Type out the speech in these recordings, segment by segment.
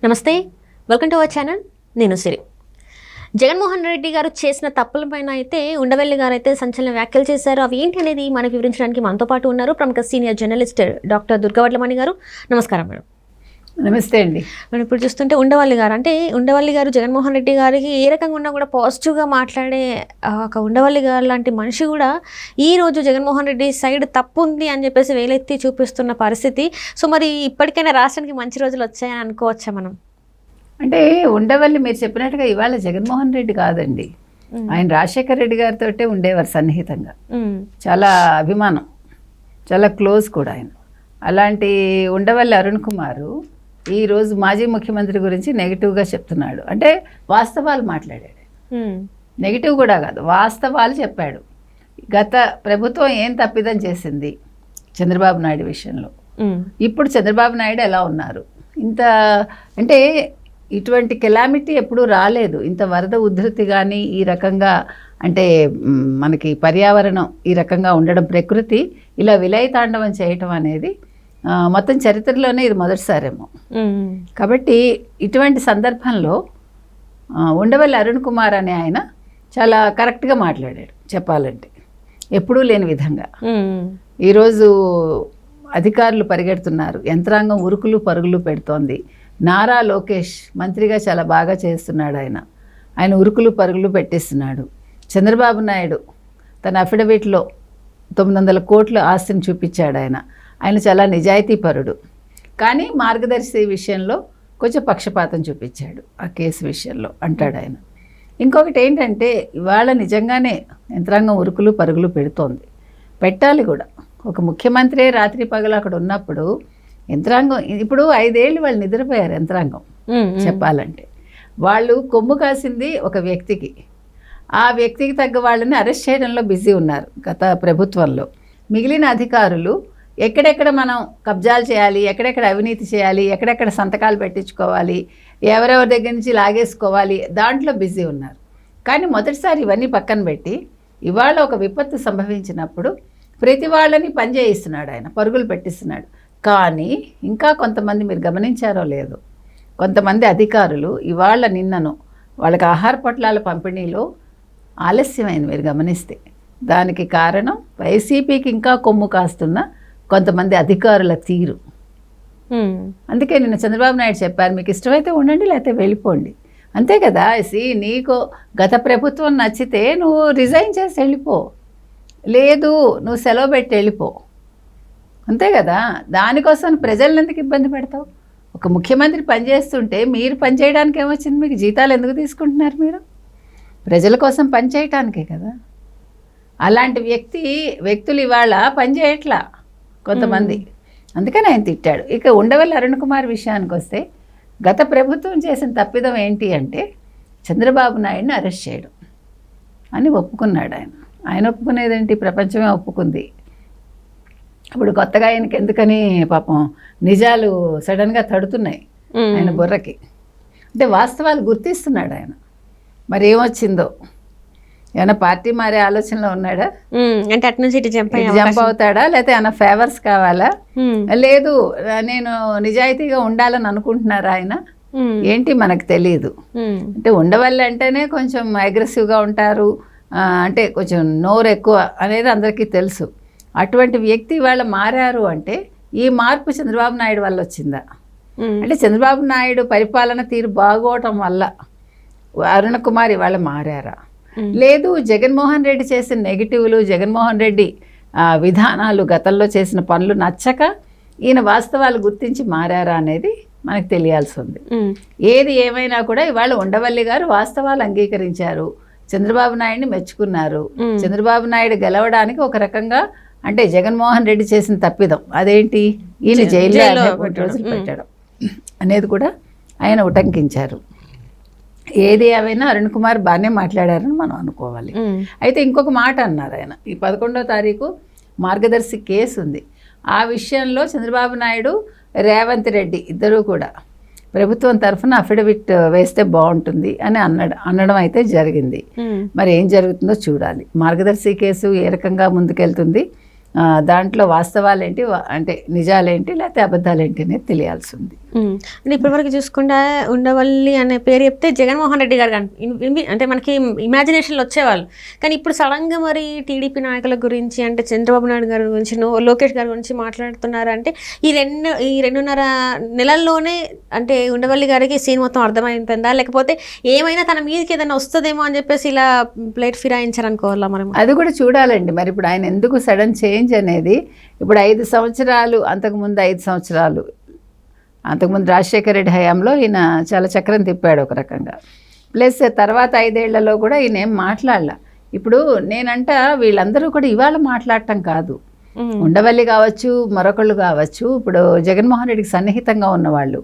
నమస్తే, welcome to our channel. నేను సిరి. జగన్మోహన్ రెడ్డి గారు చేసిన తప్పులపైన అయితే ఉండవల్లి గారు అయితే సంచలన వ్యాఖ్యలు చేశారు. అవి ఏంటి అనేది మనకు వివరించడానికి మనతో పాటు ఉన్నారు ప్రముఖ సీనియర్ జర్నలిస్ట్ డాక్టర్ దుర్గవడ్లమణి గారు. నమస్కారం మేడం. నమస్తే అండి. మనం ఇప్పుడు చూస్తుంటే ఉండవల్లి గారు జగన్మోహన్ రెడ్డి గారికి ఏ రకంగా ఉన్నా కూడా పాజిటివ్గా మాట్లాడే ఒక ఉండవల్లి గారు లాంటి మనిషి కూడా ఈరోజు జగన్మోహన్ రెడ్డి సైడ్ తప్పు ఉంది అని చెప్పేసి వేలెత్తి చూపిస్తున్న పరిస్థితి. సో మరి ఇప్పటికైనా రాష్ట్రానికి మంచి రోజులు వచ్చాయని అనుకోవచ్చా మనం? అంటే ఉండవల్లి మీరు చెప్పినట్టుగా ఇవాళ జగన్మోహన్ రెడ్డి కాదండి, ఆయన రాజశేఖర రెడ్డి గారితో ఉండేవారు సన్నిహితంగా, చాలా అభిమానం, చాలా క్లోజ్ కూడా ఆయన. అలాంటి ఉండవల్లి అరుణ్ కుమారు ఈరోజు మాజీ ముఖ్యమంత్రి గురించి నెగిటివ్గా చెప్తున్నాడు. అంటే వాస్తవాలు మాట్లాడాడు, నెగిటివ్ కూడా కాదు, వాస్తవాలు చెప్పాడు. గత ప్రభుత్వం ఏం తప్పిదం చేసింది చంద్రబాబు నాయుడు విషయంలో, ఇప్పుడు చంద్రబాబు నాయుడు ఎలా ఉన్నారు, ఇంత అంటే ఇటువంటి కెలామిటీ ఎప్పుడూ రాలేదు. ఇంత వరద ఉధృతి కానీ ఈ రకంగా అంటే మనకి పర్యావరణం ఈ రకంగా ఉండడం, ప్రకృతి ఇలా విలయతాండవం చేయటం అనేది మొత్తం చరిత్రలోనే ఇది మొదటిసారేమో. కాబట్టి ఇటువంటి సందర్భంలో ఉండవల్లి అరుణ్ కుమార్ అనే ఆయన చాలా కరెక్ట్గా మాట్లాడాడు చెప్పాలంటే, ఎప్పుడూ లేని విధంగా. ఈరోజు అధికారులు పరిగెడుతున్నారు, యంత్రాంగం ఉరుకులు పరుగులు పెడుతోంది. నారా లోకేష్ మంత్రిగా చాలా బాగా చేస్తున్నాడు, ఆయన ఉరుకులు పరుగులు పెట్టిస్తున్నాడు. చంద్రబాబు నాయుడు తన అఫిడవిట్లో 900 కోట్ల ఆస్తిని చూపించాడు. ఆయన చాలా నిజాయితీపరుడు, కానీ మార్గదర్శి విషయంలో కొంచెం పక్షపాతం చూపించాడు ఆ కేసు విషయంలో అంటాడు ఆయన. ఇంకొకటి ఏంటంటే ఇవాళ నిజంగానే యంత్రాంగం ఉరుకులు పరుగులు పెడుతోంది, పెట్టాలి కూడా. ఒక ముఖ్యమంత్రి రాత్రి పగలు అక్కడ ఉన్నప్పుడు యంత్రాంగం, ఇప్పుడు 5 ఏళ్ళు వాళ్ళు నిద్రపోయారు యంత్రాంగం చెప్పాలంటే. వాళ్ళు కొమ్ము కాసింది ఒక వ్యక్తికి, ఆ వ్యక్తికి తగ్గ వాళ్ళని అరెస్ట్ చేయడంలో బిజీ ఉన్నారు గత ప్రభుత్వంలో. మిగిలిన అధికారులు ఎక్కడెక్కడ మనం కబ్జాలు చేయాలి, ఎక్కడెక్కడ అవినీతి చేయాలి, ఎక్కడెక్కడ సంతకాలు పెట్టించుకోవాలి, ఎవరెవరి దగ్గర నుంచి లాగేసుకోవాలి, దాంట్లో బిజీ ఉన్నారు. కానీ మొదటిసారి ఇవన్నీ పక్కన పెట్టి ఇవాళ ఒక విపత్తు సంభవించినప్పుడు ప్రతి వాళ్ళని పనిచేయిస్తున్నాడు ఆయన, పరుగులు పెట్టిస్తున్నాడు. కానీ ఇంకా కొంతమంది, మీరు గమనించారో లేదో, కొంతమంది అధికారులు ఇవాళ నిన్నను వాళ్ళకి ఆహార పొట్లాల పంపిణీలో ఆలస్యమైంది మీరు గమనిస్తే. దానికి కారణం వైసీపీకి ఇంకా కొమ్ము కాస్తున్న కొంతమంది అధికారుల తీరు. అందుకే నిన్న చంద్రబాబు నాయుడు చెప్పారు, మీకు ఇష్టమైతే ఉండండి లేకపోతే వెళ్ళిపోండి, అంతే కదా. నీకు గత ప్రభుత్వం నచ్చితే నువ్వు రిజైన్ చేసి వెళ్ళిపో, లేదు నువ్వు సెలవు పెట్టి వెళ్ళిపో, అంతే కదా. దానికోసం ప్రజలను ఎందుకు ఇబ్బంది పెడతావు? ఒక ముఖ్యమంత్రి పనిచేస్తుంటే మీరు పనిచేయడానికి ఏమొచ్చింది? మీకు జీతాలు ఎందుకు తీసుకుంటున్నారు? మీరు ప్రజల కోసం పనిచేయటానికే కదా. అలాంటి వ్యక్తులు ఇవాళ పనిచేయట్లా కొంతమంది, అందుకని ఆయన తిట్టాడు. ఇక ఉండవల్లి అరుణ్ కుమార్ విషయానికి వస్తే, గత ప్రభుత్వం చేసిన తప్పిదం ఏంటి అంటే చంద్రబాబు నాయుడిని అరెస్ట్ చేయడం అని ఒప్పుకున్నాడు ఆయన ఒప్పుకునేదేంటి, ప్రపంచమే ఒప్పుకుంది. ఇప్పుడు కొత్తగా ఆయనకి ఎందుకని పాపం నిజాలు సడన్గా తడుతున్నాయి ఆయన బుర్రకి. అంటే వాస్తవాలు గుర్తిస్తున్నాడు ఆయన. మరి ఏమొచ్చిందో, ఏమైనా పార్టీ మారే ఆలోచనలో ఉన్నాడా, అంటే అటు నుంచి ఇటు జంప్ అవుతాడా, లేకపోతే ఏమైనా ఫేవర్స్ కావాలా, లేదు నేను నిజాయితీగా ఉండాలని అనుకుంటున్నారా ఆయన, ఏంటి మనకు తెలియదు. అంటే ఉండవల్లి అంటేనే కొంచెం అగ్రెసివ్గా ఉంటారు, అంటే కొంచెం నోరు ఎక్కువ అనేది అందరికీ తెలుసు. అటువంటి వ్యక్తి ఇవాళ మారారు అంటే ఈ మార్పు చంద్రబాబు నాయుడు వల్ల వచ్చిందా? అంటే చంద్రబాబు నాయుడు పరిపాలన తీరు బాగోవటం వల్ల అరుణ్ కుమార్ ఇవాళ మారారా? లేదు జగన్మోహన్ రెడ్డి చేసిన నెగిటివ్లు, జగన్మోహన్ రెడ్డి విధానాలు, గతంలో చేసిన పనులు నచ్చక ఈయన వాస్తవాలు గుర్తించి మారారా అనేది మనకు తెలియాల్సి ఉంది. ఏది ఏమైనా కూడా ఇవాళ ఉండవల్లి గారు వాస్తవాలు అంగీకరించారు, చంద్రబాబు నాయుడిని మెచ్చుకున్నారు. చంద్రబాబు నాయుడు గెలవడానికి ఒక రకంగా అంటే జగన్మోహన్ రెడ్డి చేసిన తప్పిదం అదేంటి, ఈయన జైల్లో 3 రోజులు పెట్టడం అనేది కూడా ఆయన ఉటంకించారు. ఏది ఏమైనా అరుణ్ కుమార్ బాగానే మాట్లాడారని మనం అనుకోవాలి. అయితే ఇంకొక మాట అన్నారు ఆయన, ఈ 11వ తారీఖు మార్గదర్శి కేసు ఉంది, ఆ విషయంలో చంద్రబాబు నాయుడు రేవంత్ రెడ్డి ఇద్దరూ కూడా ప్రభుత్వం తరఫున అఫిడవిట్ వేస్తే బాగుంటుంది అని అనడం అయితే జరిగింది. మరి ఏం జరుగుతుందో చూడాలి. మార్గదర్శి కేసు ఏ రకంగా ముందుకెళ్తుంది, దాంట్లో వాస్తవాలేంటి, అంటే నిజాలేంటి లేకపోతే అబద్ధాలేంటి అనేది తెలియాల్సి ఉంది. అంటే ఇప్పటివరకు చూసుకుంటే ఉండవల్లి అనే పేరు చెప్తే జగన్మోహన్ రెడ్డి గారు అంటే మనకి ఇమాజినేషన్లో వచ్చేవాళ్ళు. కానీ ఇప్పుడు సడన్గా మరి టీడీపీ నాయకుల గురించి అంటే చంద్రబాబు నాయుడు గారి గురించి లోకేష్ గారి గురించి మాట్లాడుతున్నారు అంటే ఈ 2.5 నెలల్లోనే అంటే ఉండవల్లి గారికి సీన్ మొత్తం అర్థమైపోయిందా, లేకపోతే ఏమైనా తన మీదకి ఏదైనా వస్తుందేమో అని చెప్పేసి ఇలా ప్లేట్ ఫిరాయించారనుకోవాలా మనం? అది కూడా చూడాలండి. మరి ఇప్పుడు ఆయన ఎందుకు సడన్ చేంజ్ అనేది, ఇప్పుడు 5 సంవత్సరాలు అంతకుముందు 5 సంవత్సరాలు అంతకుముందు రాజశేఖర రెడ్డి హయాంలో ఈయన చాలా చక్రం తిప్పాడు ఒక రకంగా. ప్లస్ తర్వాత 5 ఏళ్లలో కూడా ఈయన ఏం మాట్లాడలా. ఇప్పుడు నేనంట వీళ్ళందరూ కూడా ఇవాళ మాట్లాడటం కాదు, ఉండవల్లి కావచ్చు మరొకళ్ళు కావచ్చు, ఇప్పుడు జగన్మోహన్ రెడ్డికి సన్నిహితంగా ఉన్నవాళ్ళు,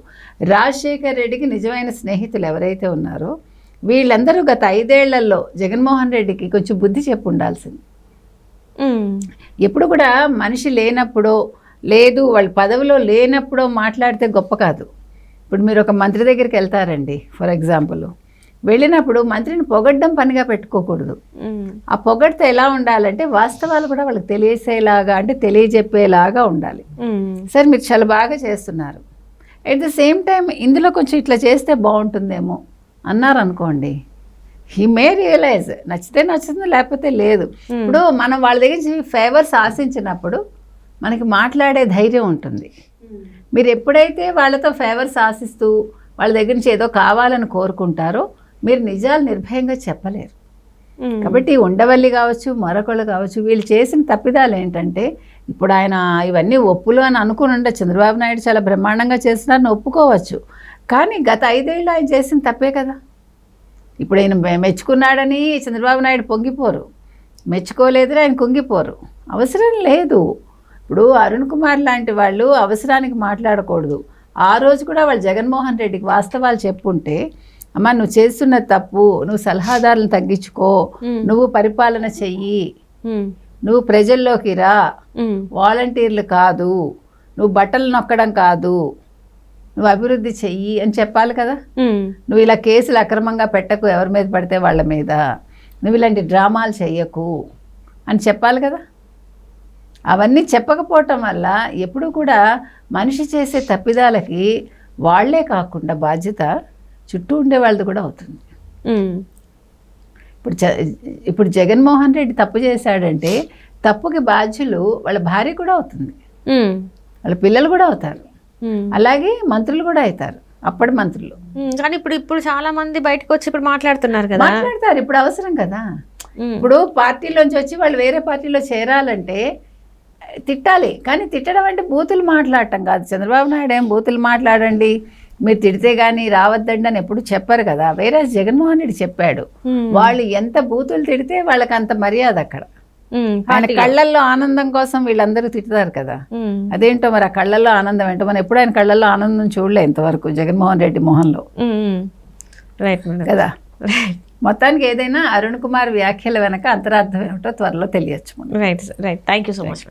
రాజశేఖర రెడ్డికి నిజమైన స్నేహితులు ఎవరైతే ఉన్నారో వీళ్ళందరూ గత 5 ఏళ్లలో జగన్మోహన్ రెడ్డికి కొంచెం బుద్ధి చెప్పు ఉండాల్సింది. ఎప్పుడు కూడా మనిషి లేనప్పుడో లేదు వాళ్ళు పదవిలో లేనప్పుడో మాట్లాడితే గొప్ప కాదు. ఇప్పుడు మీరు ఒక మంత్రి దగ్గరికి వెళ్తారండి, ఫర్ ఎగ్జాంపుల్, వెళ్ళినప్పుడు మంత్రిని పొగడ్డం పనిగా పెట్టుకోకూడదు. ఆ పొగడితే ఎలా ఉండాలంటే వాస్తవాలు కూడా వాళ్ళకి తెలియసేలాగా, అంటే తెలియజెప్పేలాగా ఉండాలి. సరే మీరు చాలా బాగా చేస్తున్నారు, ఎట్ ద సేమ్ టైం ఇందులో కొంచెం ఇట్లా చేస్తే బాగుంటుందేమో అన్నారు అనుకోండి, హీ మే రియలైజ్ నచ్చితే నచ్చుతుంది లేకపోతే లేదు. ఇప్పుడు మనం వాళ్ళ దగ్గర నుంచి ఫేవర్స్ ఆశించినప్పుడు మనకి మాట్లాడే ధైర్యం ఉంటుంది. మీరు ఎప్పుడైతే వాళ్ళతో ఫేవర్స్ ఆశిస్తూ వాళ్ళ దగ్గర నుంచి ఏదో కావాలని కోరుకుంటారో మీరు నిజాలు నిర్భయంగా చెప్పలేరు. కాబట్టి ఉండవల్లి కావచ్చు మరొకళ్ళు కావచ్చు, వీళ్ళు చేసిన తప్పిదాలు ఏంటంటే, ఇప్పుడు ఆయన ఇవన్నీ ఒప్పులు అని అనుకుని ఉండే చంద్రబాబు నాయుడు చాలా బ్రహ్మాండంగా చేస్తున్నారని ఒప్పుకోవచ్చు, కానీ గత 5 ఏళ్ళు ఆయన చేసిన తప్పే కదా. ఇప్పుడు ఆయన మెచ్చుకున్నాడని చంద్రబాబు నాయుడు పొంగిపోరు, మెచ్చుకోలేదని ఆయన కుంగిపోరు, అవసరం లేదు. ఇప్పుడు అరుణ్ కుమార్ లాంటి వాళ్ళు అవసరానికి మాట్లాడకూడదు. ఆ రోజు కూడా వాళ్ళు జగన్మోహన్ రెడ్డికి వాస్తవాలు చెప్పుంటే, అమ్మ నువ్వు చేస్తున్న తప్పు, నువ్వు సలహాదారులను తగ్గించుకో, నువ్వు పరిపాలన చెయ్యి, నువ్వు ప్రజల్లోకి రా, వాలంటీర్లు కాదు, నువ్వు బట్టలు నొక్కడం కాదు, నువ్వు అభివృద్ధి చెయ్యి అని చెప్పాలి కదా. నువ్వు ఇలా కేసులు అక్రమంగా పెట్టకు ఎవరి మీద పడితే వాళ్ళ మీద, నువ్వు ఇలాంటి డ్రామాలు చెయ్యకు అని చెప్పాలి కదా. అవన్నీ చెప్పకపోవటం వల్ల ఎప్పుడు కూడా మనిషి చేసే తప్పిదాలకి వాళ్లే కాకుండా బాధ్యత చుట్టూ ఉండే వాళ్ళది కూడా అవుతుంది. ఇప్పుడు జగన్మోహన్ రెడ్డి తప్పు చేశాడంటే తప్పుకి బాధ్యులు వాళ్ళ భార్య కూడా అవుతుంది, వాళ్ళ పిల్లలు కూడా అవుతారు, అలాగే మంత్రులు కూడా అవుతారు, అప్పటి మంత్రులు. కానీ ఇప్పుడు చాలా మంది బయటకు వచ్చి ఇప్పుడు మాట్లాడుతున్నారు కదా, మాట్లాడతారు. ఇప్పుడు అవసరం కదా. ఇప్పుడు పార్టీలోంచి వచ్చి వాళ్ళు వేరే పార్టీలో చేరాలంటే తిట్టాలి, కానీ తిట్టడం అంటే బూతులు మాట్లాడటం కాదు. చంద్రబాబు నాయుడు ఏం బూతులు మాట్లాడండి మీరు తిడితే కానీ రావద్దండి అని ఎప్పుడు చెప్పారు కదా. వేరే జగన్మోహన్ రెడ్డి చెప్పాడు, వాళ్ళు ఎంత బూతులు తిడితే వాళ్ళకి అంత మర్యాద అక్కడ. ఆయన కళ్ళల్లో ఆనందం కోసం వీళ్ళందరూ తిట్టుతారు కదా, అదేంటో మరి ఆ కళ్ళల్లో ఆనందం ఏంటో. మనం ఎప్పుడు ఆయన కళ్ళల్లో ఆనందం చూడలే ఇంతవరకు జగన్మోహన్ రెడ్డి మొహంలో కదా. మొత్తానికి ఏదైనా అరుణ్ కుమార్ వ్యాఖ్యల వెనక అంతరార్థం ఏమిటో త్వరలో తెలియచ్చు. Right right, thank you so much.